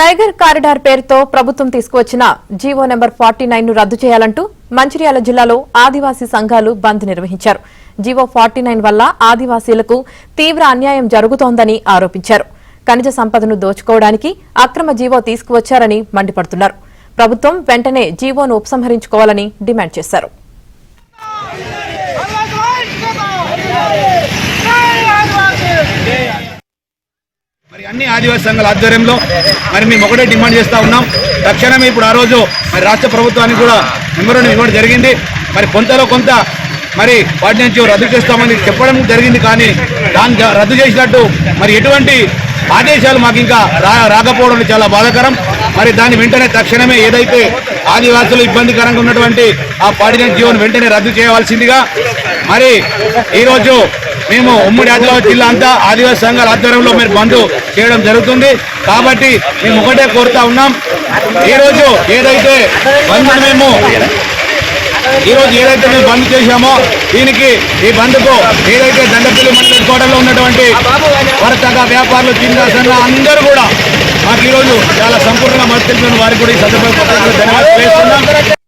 Tiger corridor పేరుతో ప్రభుత్వం తీసుకువచ్చిన జీవో నెంబర్ 49 ను రద్దు చేయాలంటూ మంచిర్యాల జిల్లాలో ఆదివాసీ సంఘాలు బంద్ నిర్వహించారు. జీవో 49 వల్ల ఆదివాసీలకు తీవ్ర అన్యాయం జరుగుతోందని ఆరోపించారు. ఖనిజ సంపదను దోచుకోవడానికి అక్రమ జీవో తీసుకువచ్చారని మండిపడుతున్నారు. ప్రభుత్వం వెంటనే జీవోను ఉపసంహరించుకోవాలని డిమాండ్ చేశారు. మరి అన్ని ఆదివాసీ సంఘాల ఆధ్వర్యంలో మరి మేము ఒకటే డిమాండ్ చేస్తా ఉన్నాం. తక్షణమే ఇప్పుడు ఆ రోజు మరి రాష్ట్ర ప్రభుత్వానికి కూడా మెమోరాండం ఇవ్వడం జరిగింది. మరి కొంతలో కొంత మరి వాటి నుంచి రద్దు చేస్తామని చెప్పడం జరిగింది. కానీ దాన్ని రద్దు చేసినట్టు మరి ఎటువంటి ఆదేశాలు మాకు ఇంకా రాకపోవడం చాలా బాధాకరం. మరి దాన్ని వెంటనే తక్షణమే ఏదైతే ఆదివాసులు ఇబ్బందికరంగా ఉన్నటువంటి ఆ 49 జీవోను వెంటనే రద్దు చేయవలసిందిగా మరి ఈరోజు మేము ఉమ్మడి ఆదిలాబాద్ జిల్లా అంతా ఆదివాసీ సంఘాల ఆధ్వర్యంలో మీరు బంద్ చేయడం జరుగుతుంది. కాబట్టి మేము ఒకటే కోరుతా ఉన్నాం, ఈరోజు ఏదైతే మేము బంద్ చేశామో దీనికి ఈ బంద్కు ఏదైతే దండపల్లి మండల కోటలో ఉన్నటువంటి వర్తక వ్యాపారులు చిన్న సన్న అందరూ కూడా మాకు ఈరోజు చాలా సంపూర్ణంగా మద్దతు తెలిపిన వారికి కూడా ఈ సందర్భంగా ధన్యవాదాలు తెలియజేస్తున్నాం.